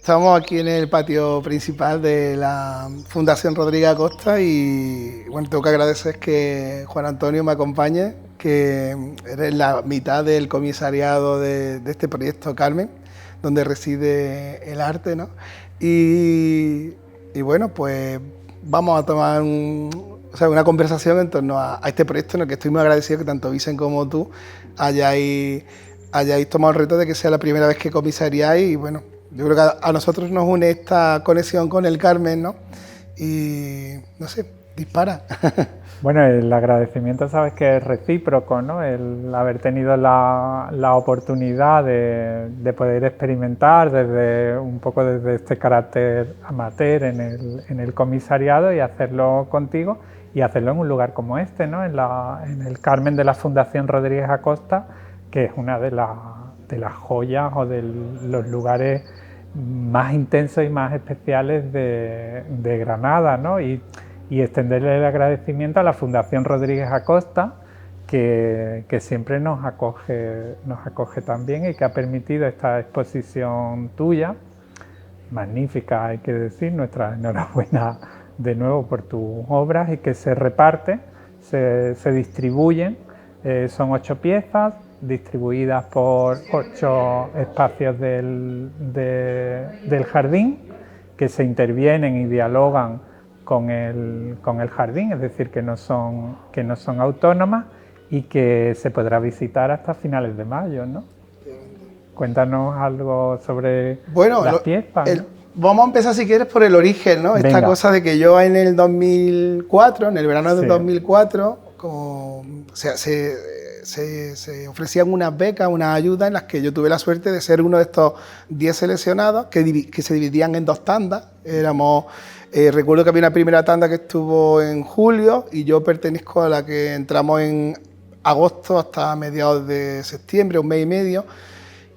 Estamos aquí en el patio principal de la Fundación Rodríguez Acosta y bueno, tengo que agradecer que Juan Antonio me acompañe, que eres la mitad del comisariado de este proyecto Carmen, donde reside el arte, ¿no? Y bueno, pues vamos a tomar una conversación en torno a este proyecto en el que estoy muy agradecido que tanto Vicen como tú hayáis tomado el reto de que sea la primera vez que comisariáis y bueno, yo creo que a nosotros nos une esta conexión con el Carmen, ¿no? Y no sé, dispara. Bueno, el agradecimiento sabes que es recíproco, ¿no? El haber tenido la oportunidad de poder experimentar un poco desde este carácter amateur en el comisariado y hacerlo contigo y hacerlo en un lugar como este, ¿no? En el Carmen de la Fundación Rodríguez Acosta, que es una de las joyas o de los lugares más intensos y más especiales de Granada, ¿no? Y extenderle el agradecimiento a la Fundación Rodríguez Acosta, que siempre nos acoge también y que ha permitido esta exposición tuya, magnífica hay que decir, nuestra enhorabuena de nuevo por tus obras y que se reparte, se distribuyen, son 8 piezas distribuidas por 8 espacios del jardín que se intervienen y dialogan con el jardín, es decir, que no son autónomas y que se podrá visitar hasta finales de mayo, ¿no? Cuéntanos algo sobre las piezas. ¿No? Vamos a empezar, si quieres, por el origen, ¿no? Venga. Esta cosa de que yo en el 2004, en el verano del 2004, se ofrecían unas becas, unas ayudas en las que yo tuve la suerte de ser uno de estos 10 seleccionados que se dividían en 2 tandas. Recuerdo que había una primera tanda que estuvo en julio y yo pertenezco a la que entramos en agosto hasta mediados de septiembre, un mes y medio.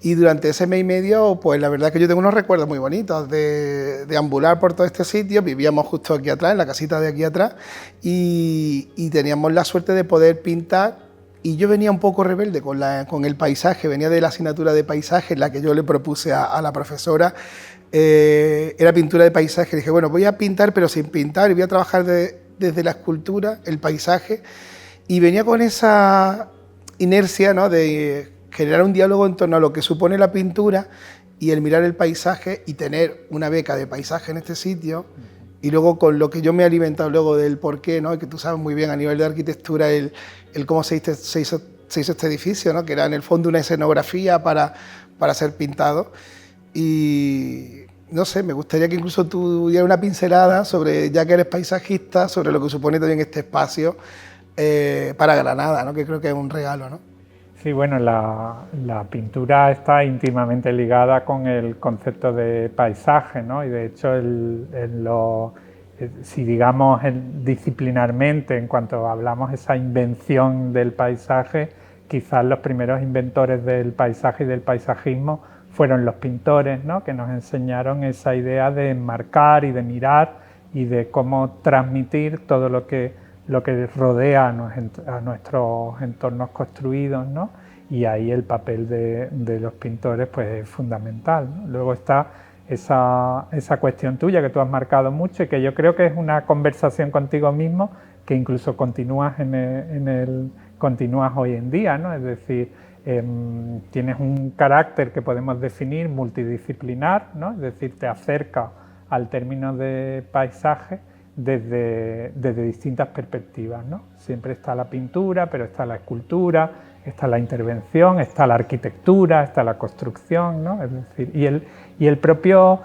Y durante ese mes y medio, pues la verdad es que yo tengo unos recuerdos muy bonitos de ambular por todo este sitio. Vivíamos justo aquí atrás, en la casita de aquí atrás, y teníamos la suerte de poder pintar. Y yo venía un poco rebelde con el paisaje, venía de la asignatura de paisaje, en la que yo le propuse a la profesora. Era pintura de paisaje. Dije, bueno, voy a pintar, pero sin pintar, y voy a trabajar desde la escultura, el paisaje. Y venía con esa inercia, ¿no?, de generar un diálogo en torno a lo que supone la pintura y el mirar el paisaje y tener una beca de paisaje en este sitio. Y luego con lo que yo me he alimentado luego del porqué, ¿no?, que tú sabes muy bien a nivel de arquitectura, el cómo se hizo este edificio, ¿no?, que era en el fondo una escenografía para ser pintado. Y no sé, me gustaría que incluso tú dieras una pincelada sobre, ya que eres paisajista, sobre lo que supone también este espacio para Granada, ¿no?, que creo que es un regalo, ¿no? Sí, bueno, la pintura está íntimamente ligada con el concepto de paisaje, ¿no? Y de hecho, si digamos disciplinarmente, en cuanto hablamos de esa invención del paisaje, quizás los primeros inventores del paisaje y del paisajismo fueron los pintores, ¿no?, que nos enseñaron esa idea de enmarcar y de mirar y de cómo transmitir todo lo que rodea a nuestros entornos construidos, ¿no? Y ahí el papel de los pintores pues es fundamental, ¿no? Luego está esa cuestión tuya que tú has marcado mucho y que yo creo que es una conversación contigo mismo que incluso continúas continúas hoy en día, ¿no? Es decir, tienes un carácter que podemos definir multidisciplinar, ¿no? Es decir, te acerca al término de paisaje desde distintas perspectivas, ¿no? Siempre está la pintura, pero está la escultura, está la intervención, está la arquitectura, está la construcción, ¿no? Es decir, y el propio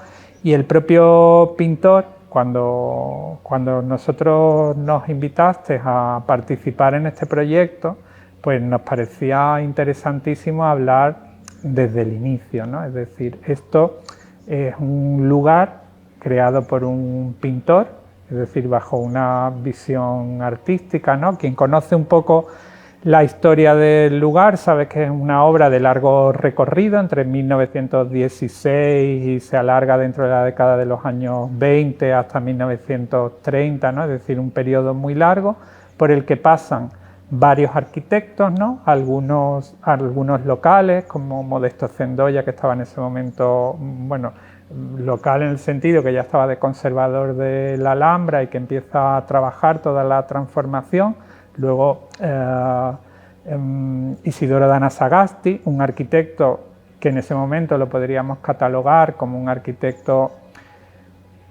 pintor, cuando nosotros nos invitaste a participar en este proyecto, pues nos parecía interesantísimo hablar desde el inicio, ¿no? Es decir, esto es un lugar creado por un pintor, es decir, bajo una visión artística, ¿no? Quien conoce un poco la historia del lugar sabe que es una obra de largo recorrido, entre 1916 y se alarga dentro de la década de los años 20 hasta 1930, ¿no? Es decir, un periodo muy largo por el que pasan varios arquitectos, ¿no? Algunos locales, como Modesto Cendoya, que estaba en ese momento, bueno, local en el sentido que ya estaba de conservador de la Alhambra y que empieza a trabajar toda la transformación. Luego Isidoro Dana Sagasti, un arquitecto que en ese momento lo podríamos catalogar como un arquitecto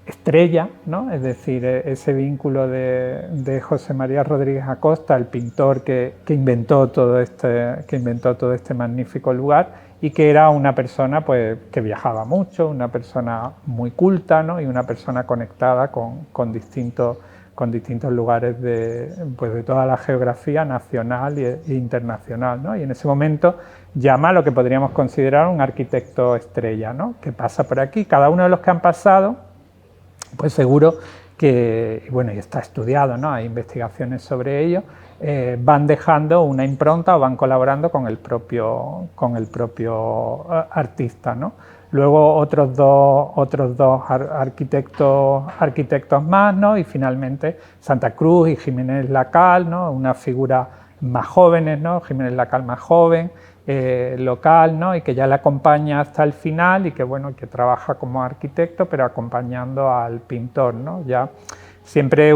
estrella, ¿no? Es decir, ese vínculo de José María Rodríguez Acosta, el pintor que inventó todo este magnífico lugar, y que era una persona pues, que viajaba mucho, una persona muy culta, ¿no? Y una persona conectada con distintos lugares de toda la geografía nacional e internacional, ¿no? Y en ese momento llama a lo que podríamos considerar un arquitecto estrella, ¿no? Que pasa por aquí. Cada uno de los que han pasado, pues seguro que, bueno, y está estudiado, ¿no? Hay investigaciones sobre ello, van dejando una impronta o van colaborando con el propio artista, ¿no? Luego otros dos arquitectos más, ¿no? Y finalmente Santa Cruz y Jiménez Lacal, ¿no? Una figura más jóvenes, ¿no? Jiménez Lacal más joven, local, ¿no? Y que ya le acompaña hasta el final y que, bueno, que trabaja como arquitecto pero acompañando al pintor, ¿no? Ya siempre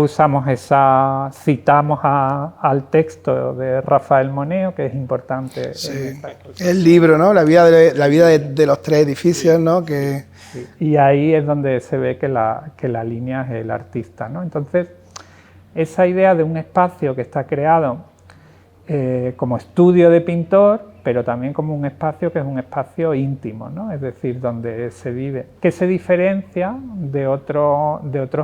citamos al texto de Rafael Moneo, que es importante. Sí, el libro, ¿no? La vida de los tres edificios, ¿no? Que... Sí. Y ahí es donde se ve que la línea es el artista, ¿no? Entonces, esa idea de un espacio que está creado como estudio de pintor, pero también como un espacio que es un espacio íntimo, ¿no? Es decir, donde se vive, que se diferencia de otros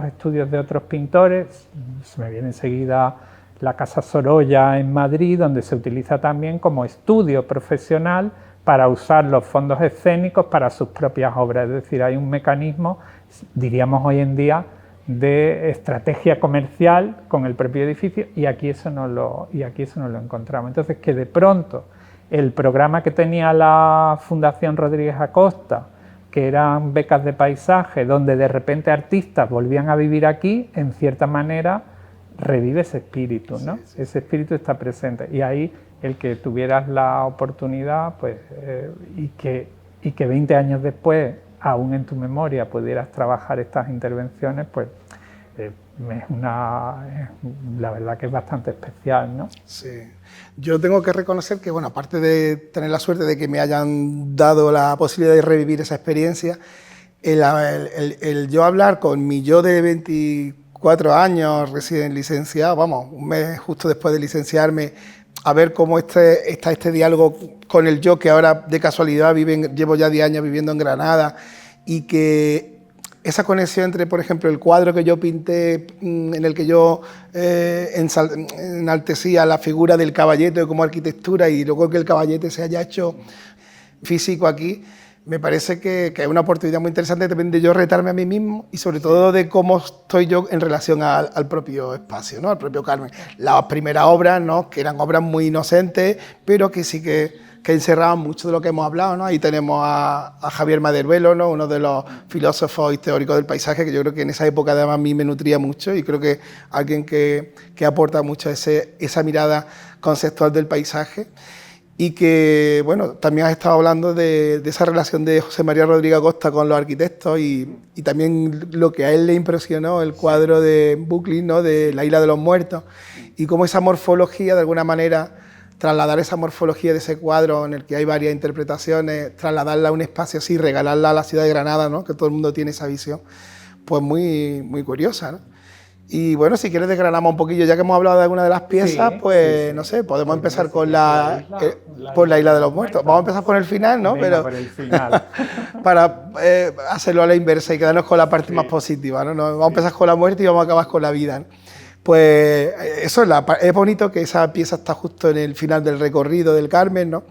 estudios de otros pintores. Se me viene enseguida la Casa Sorolla en Madrid, donde se utiliza también como estudio profesional para usar los fondos escénicos para sus propias obras. Es decir, hay un mecanismo, diríamos hoy en día, de estrategia comercial con el propio edificio, y aquí eso no lo encontramos. Entonces, que de pronto el programa que tenía la Fundación Rodríguez Acosta, que eran becas de paisaje, donde de repente artistas volvían a vivir aquí, en cierta manera revive ese espíritu, ¿no? Sí. Ese espíritu está presente, y ahí el que tuvieras la oportunidad, pues, y que 20 años después, aún en tu memoria, pudieras trabajar estas intervenciones, pues la verdad que es bastante especial, ¿no? Sí. Yo tengo que reconocer que, bueno, aparte de tener la suerte de que me hayan dado la posibilidad de revivir esa experiencia, el yo hablar con mi yo de 24 años, recién licenciado, vamos, un mes justo después de licenciarme, a ver cómo está este diálogo con el yo que ahora de casualidad llevo ya 10 años viviendo en Granada, y que esa conexión entre, por ejemplo, el cuadro que yo pinté, en el que yo enaltecía la figura del caballete como arquitectura, y luego que el caballete se haya hecho físico aquí, me parece que es una oportunidad muy interesante también de yo retarme a mí mismo, y sobre todo de cómo estoy yo en relación al propio espacio, ¿no? Al propio Carmen. Las primeras obras, ¿no? Que eran obras muy inocentes, pero que sí que encerraban mucho de lo que hemos hablado, ¿no? Ahí tenemos a Javier Maderuelo, ¿no? Uno de los filósofos y teóricos del paisaje, que yo creo que en esa época además a mí me nutría mucho, y creo que alguien que aporta mucho esa mirada conceptual del paisaje. Y que, bueno, también has estado hablando de esa relación de José María Rodríguez Acosta con los arquitectos, y también lo que a él le impresionó, el cuadro de Bucklin, ¿no? De la Isla de los Muertos, y cómo esa morfología, de alguna manera, trasladar esa morfología de ese cuadro en el que hay varias interpretaciones, trasladarla a un espacio así, regalarla a la ciudad de Granada, ¿no? Que todo el mundo tiene esa visión, pues muy, muy curiosa, ¿no? Y bueno, si quieres desgranamos un poquillo, ya que hemos hablado de alguna de las piezas, sí, pues sí. No sé, podemos empezar con la Isla de los Muertos. Vamos a empezar por el final, ¿no? Venga, por el final. Para hacerlo a la inversa y quedarnos con la parte más positiva, ¿no? Vamos a empezar con la muerte y vamos a acabar con la vida, ¿no? Pues eso es bonito que esa pieza está justo en el final del recorrido del Carmen, ¿no?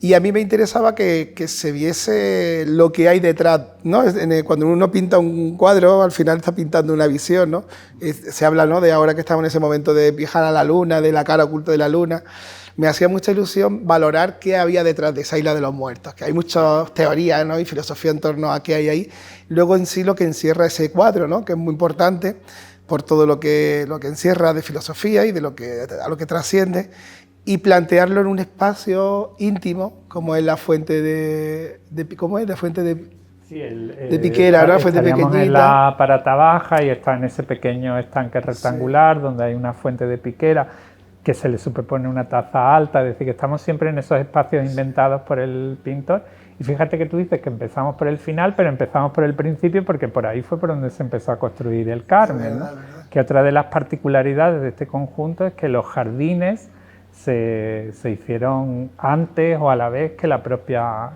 Y a mí me interesaba que se viese lo que hay detrás, ¿no? Cuando uno pinta un cuadro, al final está pintando una visión, ¿no? Se habla, ¿no? De ahora que estamos en ese momento de viajar a la luna, de la cara oculta de la luna. Me hacía mucha ilusión valorar qué había detrás de esa Isla de los Muertos, que hay muchas teorías, ¿no? Y filosofía en torno a qué hay ahí. Luego en sí lo que encierra ese cuadro, ¿no? Que es muy importante por todo lo que encierra de filosofía y a lo que trasciende, y plantearlo en un espacio íntimo, como es la fuente de ¿cómo es? La fuente de Sí, de Piquera, ¿no? Fuente estaríamos pequeñita. en la Parata Baja y está en ese pequeño estanque rectangular donde hay una fuente de Piquera que se le superpone una taza alta, es decir, que estamos siempre en esos espacios inventados por el pintor. Y fíjate que tú dices que empezamos por el final, pero empezamos por el principio porque por ahí fue por donde se empezó a construir el Carmen, ¿no? Que otra de las particularidades de este conjunto es que los jardines se hicieron antes o a la vez que la propia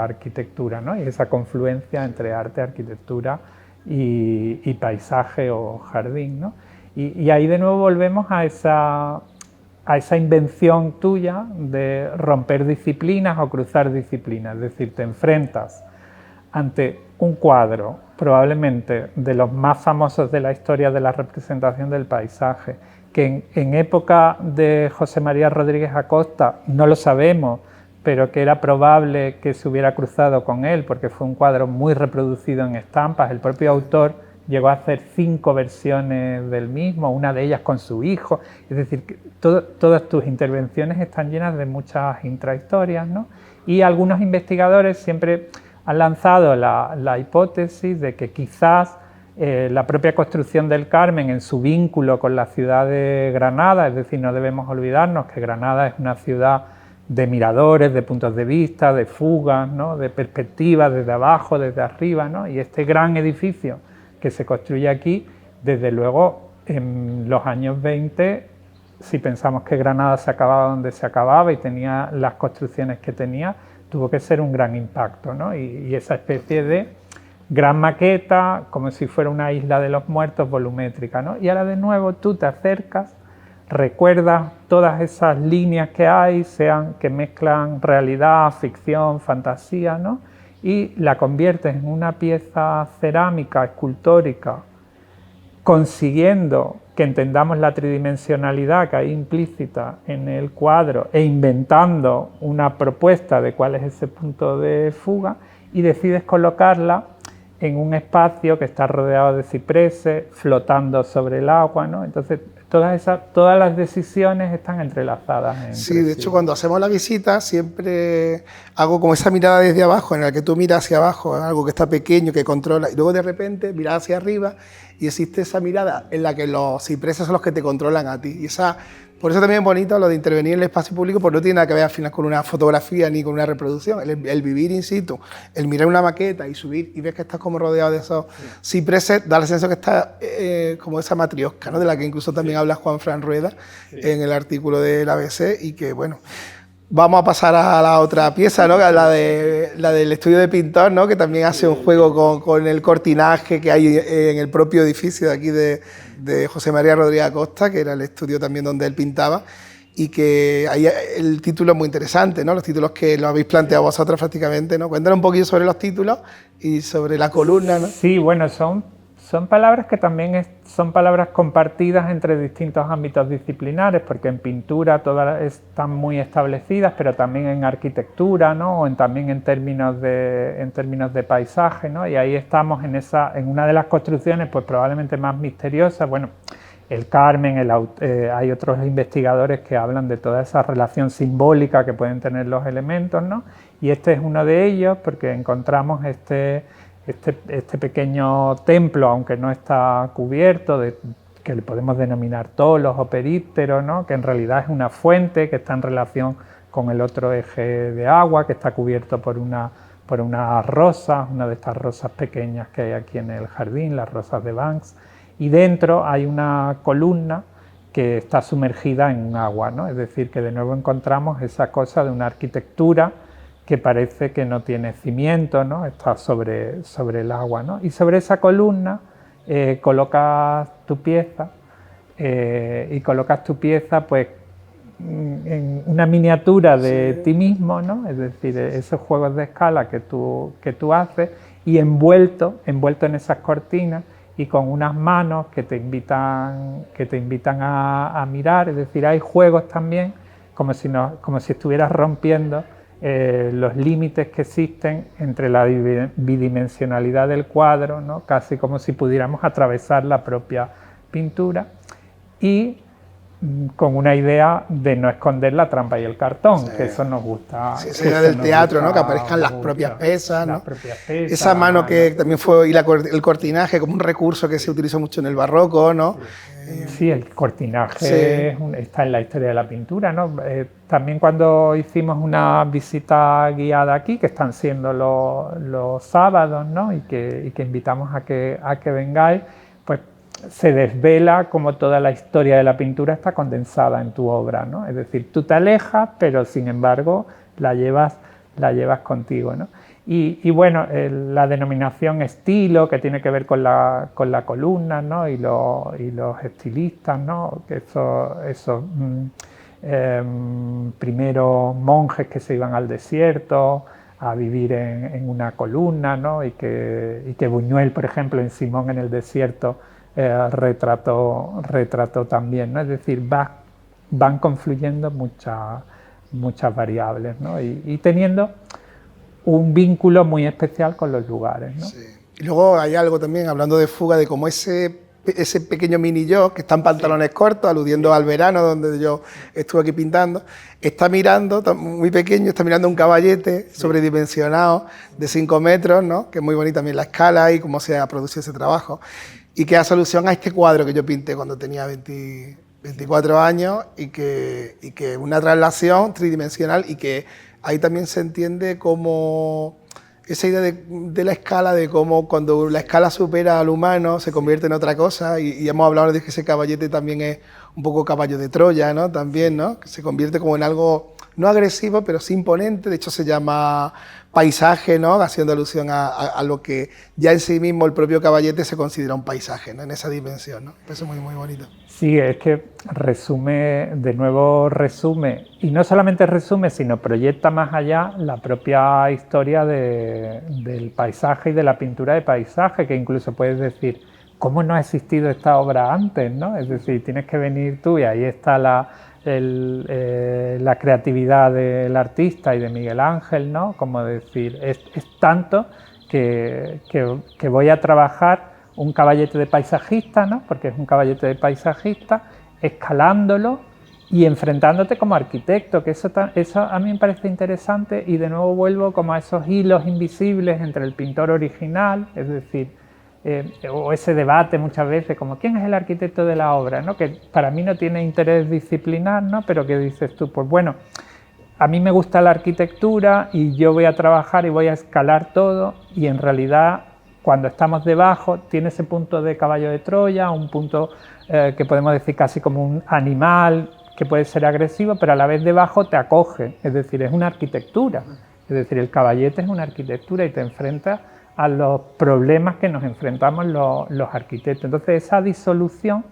arquitectura, ¿no? Y esa confluencia entre arte, arquitectura y paisaje o jardín, ¿no? Y ahí de nuevo volvemos a esa invención tuya de romper disciplinas o cruzar disciplinas, es decir, te enfrentas ante un cuadro probablemente de los más famosos de la historia de la representación del paisaje, que en época de José María Rodríguez Acosta no lo sabemos, pero que era probable que se hubiera cruzado con él, porque fue un cuadro muy reproducido en estampas. El propio autor llegó a hacer 5 versiones del mismo, una de ellas con su hijo. Es decir, que todas tus intervenciones están llenas de muchas intrahistorias, ¿no? Y algunos investigadores siempre han lanzado la hipótesis de que quizás la propia construcción del Carmen en su vínculo con la ciudad de Granada, es decir, no debemos olvidarnos que Granada es una ciudad de miradores, de puntos de vista, de fugas, ¿no? De perspectivas desde abajo, desde arriba, ¿no? Y este gran edificio que se construye aquí, desde luego en los años 20, si pensamos que Granada se acababa donde se acababa y tenía las construcciones que tenía, tuvo que ser un gran impacto, ¿no? Y esa especie de gran maqueta, como si fuera una isla de los muertos volumétrica, ¿no? Y ahora de nuevo tú te acercas, recuerdas todas esas líneas que hay, sean que mezclan realidad, ficción, fantasía, ¿no? Y la conviertes en una pieza cerámica, escultórica, consiguiendo que entendamos la tridimensionalidad que hay implícita en el cuadro e inventando una propuesta de cuál es ese punto de fuga, y decides colocarla en un espacio que está rodeado de cipreses, flotando sobre el agua, ¿no? Entonces, todas las decisiones están entrelazadas entre sí, de hecho, cuando hacemos la visita siempre hago como esa mirada desde abajo, en la que tú miras hacia abajo, algo que está pequeño, que controla, y luego de repente miras hacia arriba y existe esa mirada en la que los cipreses son los que te controlan a ti. Y por eso también es bonito lo de intervenir en el espacio público, porque no tiene nada que ver al final con una fotografía ni con una reproducción. El vivir in situ, el mirar una maqueta y subir y ves que estás como rodeado de esos cipreses, da la sensación que está como esa matriosca, ¿no? De la que incluso también habla Juan Fran Rueda en el artículo del ABC, y que bueno. Vamos a pasar a la otra pieza, ¿no? La del estudio de pintor, ¿no? Que también hace un juego con el cortinaje que hay en el propio edificio de aquí de José María Rodríguez Acosta, que era el estudio también donde él pintaba, y que ahí el título es muy interesante, ¿no? Los títulos que lo habéis planteado vosotros prácticamente, ¿no? Cuéntanos un poquito sobre los títulos y sobre la columna, ¿no? Sí, bueno, son palabras que también son palabras compartidas entre distintos ámbitos disciplinares, porque en pintura todas están muy establecidas, pero también en arquitectura, ¿no? O también en términos de paisaje, ¿no? Y ahí estamos en una de las construcciones pues probablemente más misteriosas. Bueno, el Carmen, hay otros investigadores que hablan de toda esa relación simbólica que pueden tener los elementos, ¿no? Y este es uno de ellos, porque encontramos este pequeño templo, aunque no está cubierto, que le podemos denominar tolos o perípteros, ¿no? Que en realidad es una fuente que está en relación con el otro eje de agua, que está cubierto por una rosa, una de estas rosas pequeñas que hay aquí en el jardín, las rosas de Banks, y dentro hay una columna que está sumergida en agua, ¿no? Es decir, que de nuevo encontramos esa cosa de una arquitectura que parece que no tiene cimiento, ¿no? Está sobre el agua, ¿no? Y sobre esa columna colocas tu pieza pues en una miniatura de ti mismo, ¿no? Es decir, esos juegos de escala que tú haces, y envuelto en esas cortinas y con unas manos que te invitan a mirar. Es decir, hay juegos también como si estuvieras rompiendo los límites que existen entre la bidimensionalidad del cuadro, ¿no? Casi como si pudiéramos atravesar la propia pintura. Y con una idea de no esconder la trampa y el cartón, Sí. que eso nos gusta. Sí, esa idea del teatro, ¿no? Que aparezcan las propias pesas, ¿no? Las propias pesas, Esa mano que también fue, y el cortinaje como un recurso que se utilizó mucho en el barroco, ¿no? Sí, el cortinaje Sí. está en la historia de la pintura, ¿no? También cuando hicimos una visita guiada aquí, que están siendo los sábados, ¿no? Y que invitamos a que vengáis, pues se desvela como toda la historia de la pintura está condensada en tu obra, ¿no? Es decir, tú te alejas, pero sin embargo la llevas contigo, ¿no? Y bueno, la denominación estilo, que tiene que ver con la columna, ¿no? y los estilistas, ¿no? Que esos primeros monjes que se iban al desierto a vivir en una columna, ¿no? y que Buñuel, por ejemplo, en Simón en el desierto retrató también, ¿no? Es decir, van confluyendo muchas variables, ¿no? y teniendo un vínculo muy especial con los lugares, ¿no? Sí. Y luego hay algo también, hablando de fuga, de cómo ese pequeño mini yo, que está en pantalones cortos, aludiendo al verano donde yo estuve aquí pintando, está mirando, muy pequeño, está mirando un caballete sobredimensionado de 5 metros, ¿no? Que es muy bonita también la escala y cómo se ha producido ese trabajo, y que hace alusión a este cuadro que yo pinté cuando tenía 24 años y que una traslación tridimensional, y que ahí también se entiende como esa idea de la escala, de cómo cuando la escala supera al humano se convierte en otra cosa, y hemos hablado de que ese caballete también es un poco caballo de Troya, ¿no? También, ¿no? Que se convierte como en algo no agresivo, pero sí imponente. De hecho se llama paisaje, ¿no? Haciendo alusión a lo que ya en sí mismo el propio caballete se considera un paisaje, ¿no? En esa dimensión, ¿no? Eso es muy, muy bonito. Sí, es que resume, y no solamente resume, sino proyecta más allá la propia historia del paisaje y de la pintura de paisaje, que incluso puedes decir, ¿cómo no ha existido esta obra antes, ¿no? Es decir, tienes que venir tú y ahí está la creatividad del artista y de Miguel Ángel, ¿no? Como decir, es tanto que voy a trabajar un caballete de paisajista, ¿no? Porque es un caballete de paisajista, escalándolo y enfrentándote como arquitecto, que eso a mí me parece interesante, y de nuevo vuelvo como a esos hilos invisibles entre el pintor original, es decir, o ese debate muchas veces como ¿quién es el arquitecto de la obra?, ¿no? Que para mí no tiene interés disciplinar, ¿no? Pero que dices tú, pues bueno, a mí me gusta la arquitectura y yo voy a trabajar y voy a escalar todo, y en realidad cuando estamos debajo tiene ese punto de caballo de Troya, un punto que podemos decir casi como un animal que puede ser agresivo, pero a la vez debajo te acoge, es decir, es una arquitectura, es decir, el caballete es una arquitectura y te enfrentas a los problemas que nos enfrentamos los arquitectos. Entonces esa disolución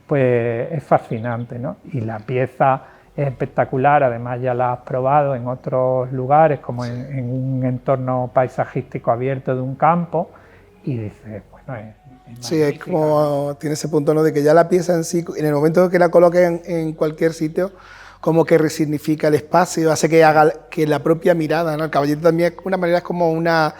pues es fascinante, ¿no? Y la pieza es espectacular, además ya la has probado en otros lugares, como en un entorno paisajístico abierto de un campo, y dices, bueno, es sí, es como tiene ese punto, ¿no? De que ya la pieza en sí, en el momento que la coloques en cualquier sitio, como que resignifica el espacio, hace que haga que la propia mirada, ¿no? El caballete también de una manera es como una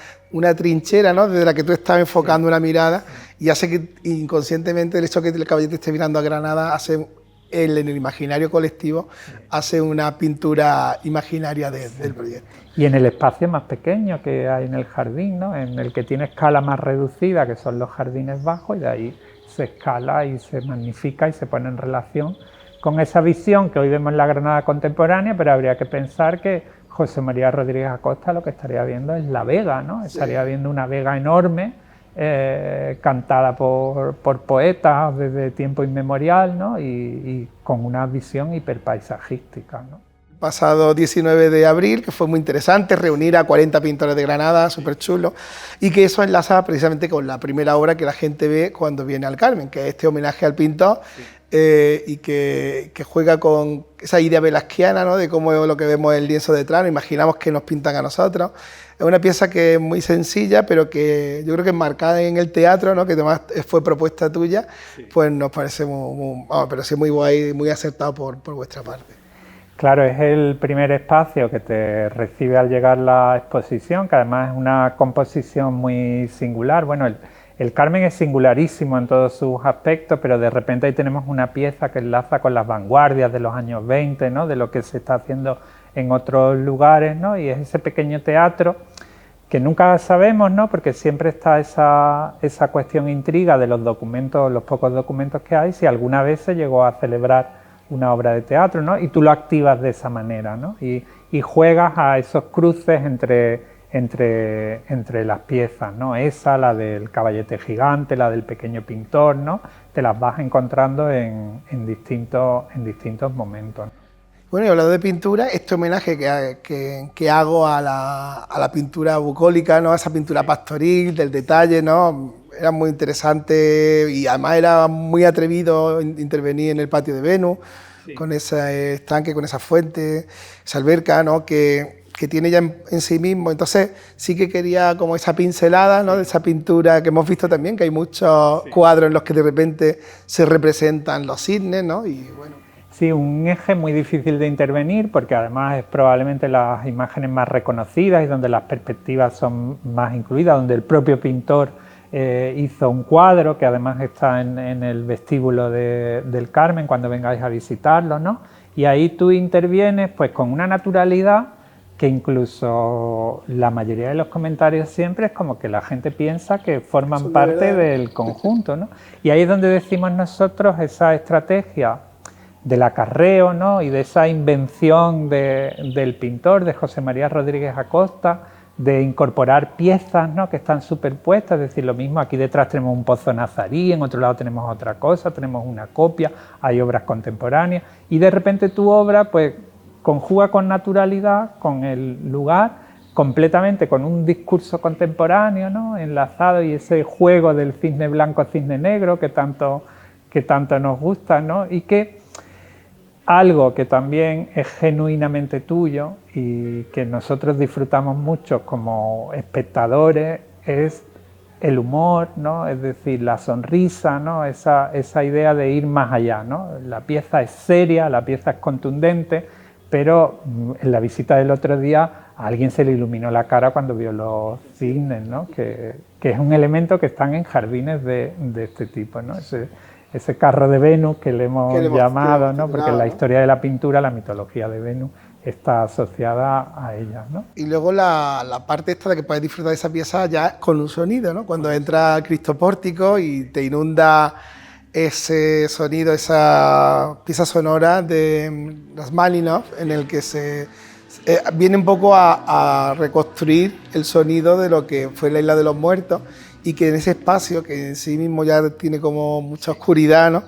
trinchera, ¿no? Desde la que tú estás enfocando una mirada, y hace que inconscientemente el hecho de que el caballete esté mirando a Granada hace en el imaginario colectivo, hace una pintura imaginaria del proyecto. Y en el espacio más pequeño que hay en el jardín, ¿no? En el que tiene escala más reducida, que son los jardines bajos, y de ahí se escala y se magnifica y se pone en relación con esa visión que hoy vemos en la Granada contemporánea, pero habría que pensar que José María Rodríguez Acosta lo que estaría viendo es la Vega, ¿no? Sí. Estaría viendo una Vega enorme, cantada por poetas desde tiempo inmemorial, ¿no? y con una visión hiperpaisajística, ¿no? Pasado 19 de abril, que fue muy interesante, reunir a 40 pintores de Granada, súper chulo, y que eso enlaza precisamente con la primera obra que la gente ve cuando viene al Carmen, que es este homenaje al pintor, sí. Y que juega con esa idea velasquiana, ¿no? De cómo es lo que vemos en el lienzo detrás, imaginamos que nos pintan a nosotros. Es una pieza que es muy sencilla, pero que yo creo que enmarcada en el teatro, ¿no? Que además fue propuesta tuya, sí. Pues nos parece pero sí muy guay, muy acertado por vuestra parte. Claro, es el primer espacio que te recibe al llegar la exposición, que además es una composición muy singular. Bueno, el Carmen es singularísimo en todos sus aspectos, pero de repente ahí tenemos una pieza que enlaza con las vanguardias de los años 20, ¿no? De lo que se está haciendo en otros lugares, ¿no? Y es ese pequeño teatro que nunca sabemos, ¿no? Porque siempre está esa cuestión intriga de los documentos, los pocos documentos que hay, si alguna vez se llegó a celebrar una obra de teatro, ¿no? Y tú lo activas de esa manera, ¿no? Y juegas a esos cruces entre las piezas, ¿no? Esa, la del caballete gigante, la del pequeño pintor, ¿no? Te las vas encontrando en distintos momentos. Bueno, y hablando de pintura, este homenaje que hago a la pintura bucólica, ¿no? A esa pintura pastoril, del detalle, ¿no? Era muy interesante y además era muy atrevido intervenir en el patio de Venus, sí, con ese estanque, con esa fuente, esa alberca, ¿no? Que tiene ya en sí mismo. Entonces sí que quería como esa pincelada, ¿no? De esa pintura que hemos visto también, que hay muchos, sí, cuadros en los que de repente se representan los cisnes, ¿no? Y bueno. Sí, un eje muy difícil de intervenir porque además es probablemente las imágenes más reconocidas y donde las perspectivas son más incluidas, donde el propio pintor hizo un cuadro que además está en el vestíbulo del Carmen cuando vengáis a visitarlo, ¿no? Y ahí tú intervienes pues con una naturalidad que incluso la mayoría de los comentarios siempre es como que la gente piensa que forman parte del conjunto, ¿no? Y ahí es donde decimos nosotros esa estrategia del acarreo, ¿no? Y de esa invención del pintor, de José María Rodríguez Acosta, de incorporar piezas, ¿no? Que están superpuestas, es decir, lo mismo, aquí detrás tenemos un pozo nazarí, en otro lado tenemos otra cosa, tenemos una copia, hay obras contemporáneas, y de repente tu obra pues conjuga con naturalidad, con el lugar, completamente con un discurso contemporáneo, ¿no? Enlazado, y ese juego del cisne blanco, cisne negro que tanto nos gusta, ¿no? Y que algo que también es genuinamente tuyo y que nosotros disfrutamos mucho como espectadores es el humor, ¿no? Es decir, la sonrisa, ¿no? Esa idea de ir más allá, ¿no? La pieza es seria, la pieza es contundente, pero en la visita del otro día a alguien se le iluminó la cara cuando vio los cisnes, ¿no? Que es un elemento que están en jardines de este tipo, ¿no? Ese carro de Venus que le hemos llamado, ¿no? Porque en la historia de la pintura, la mitología de Venus está asociada a ella, ¿no? Y luego la parte esta de que puedes disfrutar de esa pieza ya con un sonido, ¿no? Cuando entra Cristo Pórtico y te inunda ese sonido, esa pieza sonora de Rachmaninoff, en el que viene un poco a reconstruir el sonido de lo que fue la Isla de los Muertos, y que en ese espacio, que en sí mismo ya tiene como mucha oscuridad, ¿no?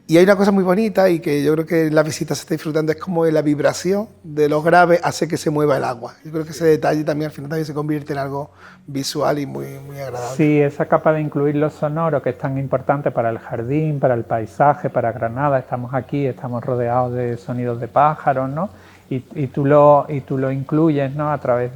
Y hay una cosa muy bonita y que yo creo que en la visita se está disfrutando, es como la vibración de los graves hace que se mueva el agua. Yo creo que ese detalle también al final también se convierte en algo visual y muy, muy agradable. Sí, esa capa de incluir lo sonoro, que es tan importante para el jardín, para el paisaje, para Granada. Estamos aquí, estamos rodeados de sonidos de pájaros, ¿no? Y tú lo incluyes, ¿no? A través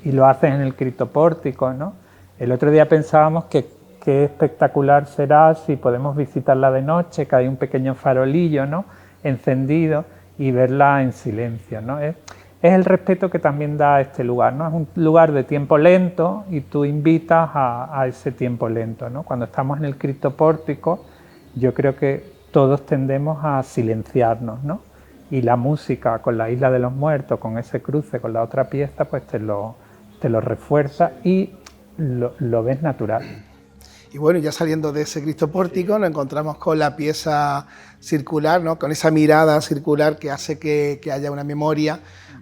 y lo haces en el criptopórtico, ¿no? El otro día pensábamos que qué espectacular será si podemos visitarla de noche, que hay un pequeño farolillo, ¿no? Encendido, y verla en silencio, ¿no? Es el respeto que también da este lugar, ¿no? Es un lugar de tiempo lento y tú invitas a ese tiempo lento, ¿no? Cuando estamos en el criptopórtico, yo creo que todos tendemos a silenciarnos, ¿no? Y la música con la Isla de los Muertos, con ese cruce con la otra pieza, pues te lo refuerza y lo ves natural. Y bueno, ya saliendo de ese Cristo Pórtico, nos encontramos con la pieza circular, ¿no? Con esa mirada circular que hace que haya una memoria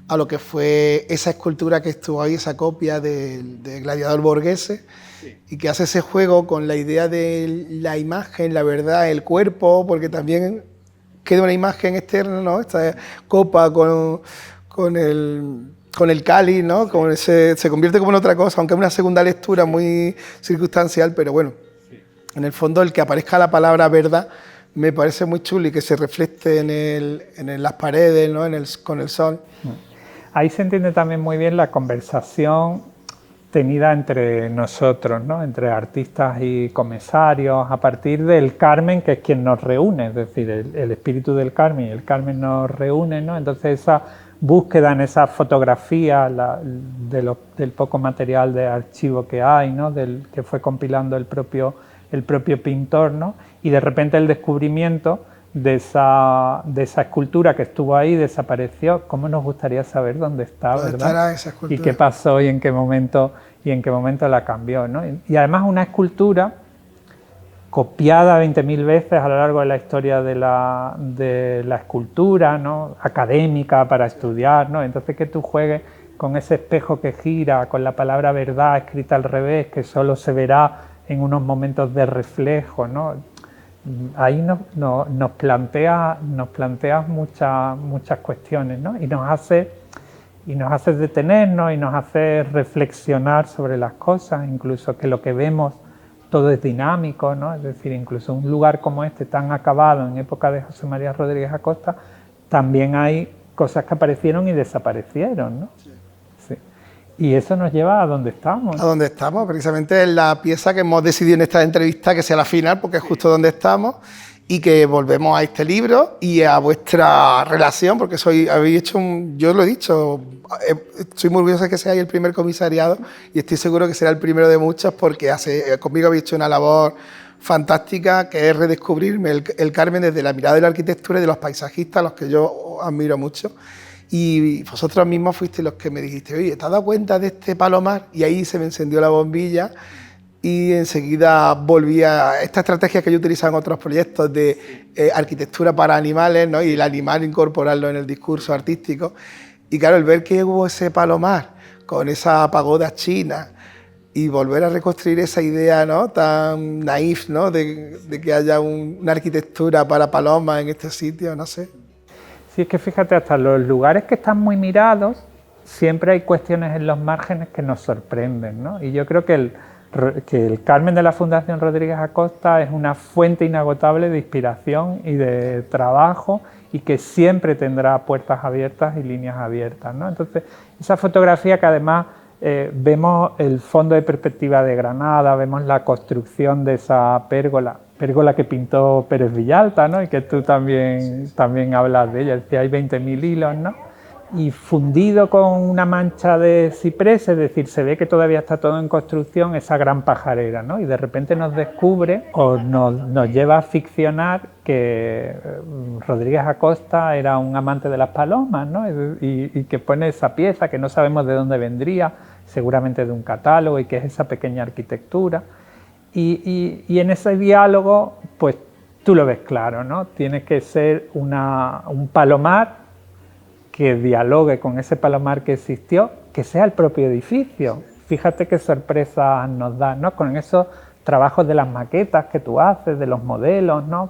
a lo que fue esa escultura que estuvo ahí, esa copia del gladiador Borghese, sí, y que hace ese juego con la idea de la imagen, la verdad, el cuerpo, porque también queda una imagen externa, ¿no? Esta copa con el cáliz, ¿no? Como se convierte como en otra cosa, aunque es una segunda lectura muy circunstancial, pero bueno, sí, en el fondo el que aparezca la palabra verdad me parece muy chulo y que se refleje en las paredes, ¿no? Con el sol. Ahí se entiende también muy bien la conversación tenida entre nosotros, ¿no? Entre artistas y comisarios, a partir del Carmen, que es quien nos reúne, es decir, el espíritu del Carmen y el Carmen nos reúne, ¿no? Entonces esa búsqueda en esa fotografía del poco material de archivo que hay, ¿no? Que fue compilando el propio pintor, ¿no? Y de repente el descubrimiento de esa escultura que estuvo ahí, desapareció. ¿Cómo nos gustaría saber dónde está, ¿Dónde verdad? estará esa escultura? Y qué pasó y en qué momento la cambió, ¿no? Y además una escultura copiada 20.000 veces a lo largo de la historia de la escultura, ¿no? Académica para estudiar, ¿no? Entonces que tú juegues con ese espejo que gira, con la palabra verdad escrita al revés, que solo se verá en unos momentos de reflejo, ¿no? Ahí nos planteas muchas cuestiones, ¿no? Y nos hace detenernos y nos hace reflexionar sobre las cosas, incluso que lo que vemos todo es dinámico, ¿no? Es decir, incluso un lugar como este tan acabado en época de José María Rodríguez Acosta, también hay cosas que aparecieron y desaparecieron, ¿no? Sí. Sí. Y eso nos lleva a donde estamos. A donde estamos, precisamente es la pieza que hemos decidido en esta entrevista que sea la final, porque es justo donde estamos, y que volvemos a este libro y a vuestra relación, porque habéis hecho yo lo he dicho, estoy muy orgulloso de que seáis el primer comisariado y estoy seguro que será el primero de muchos, porque conmigo habéis hecho una labor fantástica, que es redescubrirme el Carmen desde la mirada de la arquitectura y de los paisajistas, a los que yo admiro mucho. Y vosotros mismos fuisteis los que me dijiste, oye, ¿te has dado cuenta de este palomar? Y ahí se me encendió la bombilla y enseguida volví a esta estrategia que yo utilizaba en otros proyectos de arquitectura para animales, ¿no? Y el animal incorporarlo en el discurso artístico. Y claro, el ver que hubo ese palomar con esa pagoda china y volver a reconstruir esa idea, ¿no? Tan naif, ¿no? De que haya una arquitectura para palomas en este sitio, no sé. Sí, es que fíjate, hasta los lugares que están muy mirados, siempre hay cuestiones en los márgenes que nos sorprenden, ¿no? Y yo creo que el Carmen de la Fundación Rodríguez Acosta es una fuente inagotable de inspiración y de trabajo, y que siempre tendrá puertas abiertas y líneas abiertas, ¿no? Entonces, esa fotografía que además vemos el fondo de perspectiva de Granada, vemos la construcción de esa pérgola que pintó Pérez Villalta, ¿no? Y que tú también hablas de ella, decía, hay 20.000 hilos, ¿no? Y fundido con una mancha de ciprés, es decir, se ve que todavía está todo en construcción, esa gran pajarera, ¿no? Y de repente nos descubre o nos lleva a ficcionar que Rodríguez Acosta era un amante de las palomas, ¿no? Y que pone esa pieza que no sabemos de dónde vendría, seguramente de un catálogo, y que es esa pequeña arquitectura. Y en ese diálogo, pues tú lo ves claro, ¿no? Tiene que ser un palomar que dialogue con ese palomar que existió, que sea el propio edificio. Fíjate qué sorpresa nos da, ¿no? Con esos trabajos de las maquetas que tú haces, de los modelos, ¿no?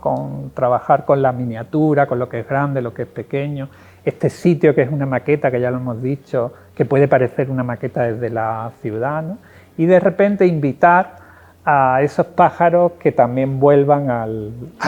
Trabajar con la miniatura, con lo que es grande, lo que es pequeño. Este sitio que es una maqueta, que ya lo hemos dicho, que puede parecer una maqueta desde la ciudad, ¿no? Y de repente invitar a esos pájaros que también vuelvan a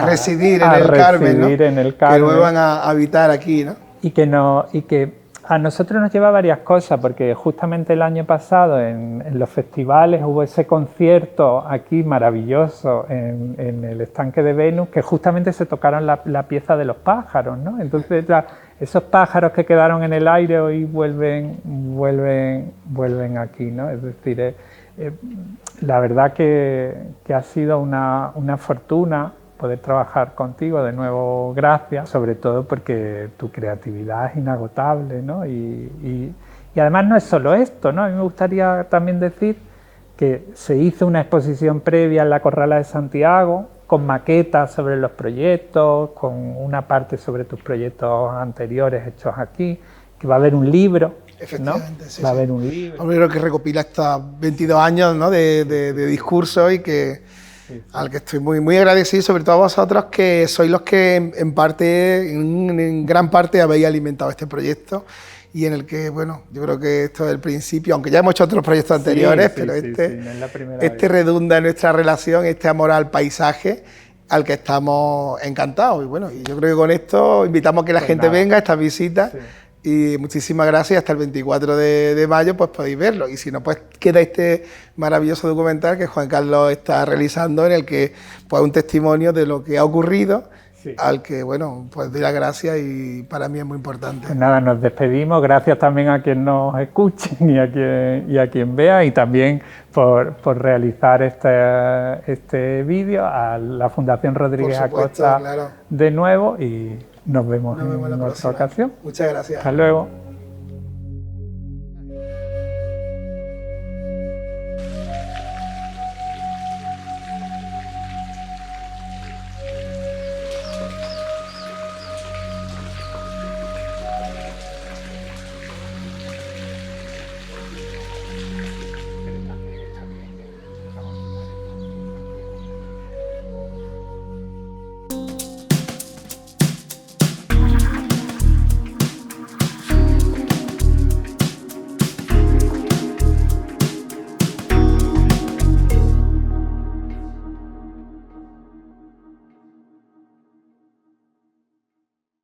residir en el Carmen, ¿no? Que vuelvan a habitar aquí, ¿no? Y que a nosotros nos lleva varias cosas, porque justamente el año pasado en los festivales hubo ese concierto aquí maravilloso en el estanque de Venus, que justamente se tocaron la pieza de los pájaros, ¿no? Entonces esos pájaros que quedaron en el aire hoy vuelven aquí, ¿no? Es decir, la verdad que ha sido una fortuna poder trabajar contigo. De nuevo, gracias, sobre todo porque tu creatividad es inagotable, ¿no? Y además no es solo esto, ¿no? A mí me gustaría también decir que se hizo una exposición previa en la Corrala de Santiago, con maquetas sobre los proyectos, con una parte sobre tus proyectos anteriores hechos aquí, que va a haber un libro, ¿no? Sí, va a haber un libro. Un libro que recopila estos 22 años, ¿no? de discurso, y que al que estoy muy, muy agradecido, sobre todo a vosotros, que sois los que en gran parte habéis alimentado este proyecto, y en el que, bueno, yo creo que esto es el principio, aunque ya hemos hecho otros proyectos anteriores, pero no es la primera vez. Redunda en nuestra relación, este amor al paisaje, al que estamos encantados. Y bueno, y yo creo que con esto invitamos a que la gente venga a estas visitas, Y muchísimas gracias, hasta el 24 de mayo pues podéis verlo. Y si no, pues queda este maravilloso documental que Juan Carlos está realizando, en el que pues un testimonio de lo que ha ocurrido, sí, al que, bueno, pues doy las gracias y para mí es muy importante. Pues nada, nos despedimos, gracias también a quien nos escuche y a quien vea, y también por realizar este vídeo, a la Fundación Rodríguez Acosta, claro, de nuevo, y nos vemos en otra ocasión. Muchas gracias. Hasta luego.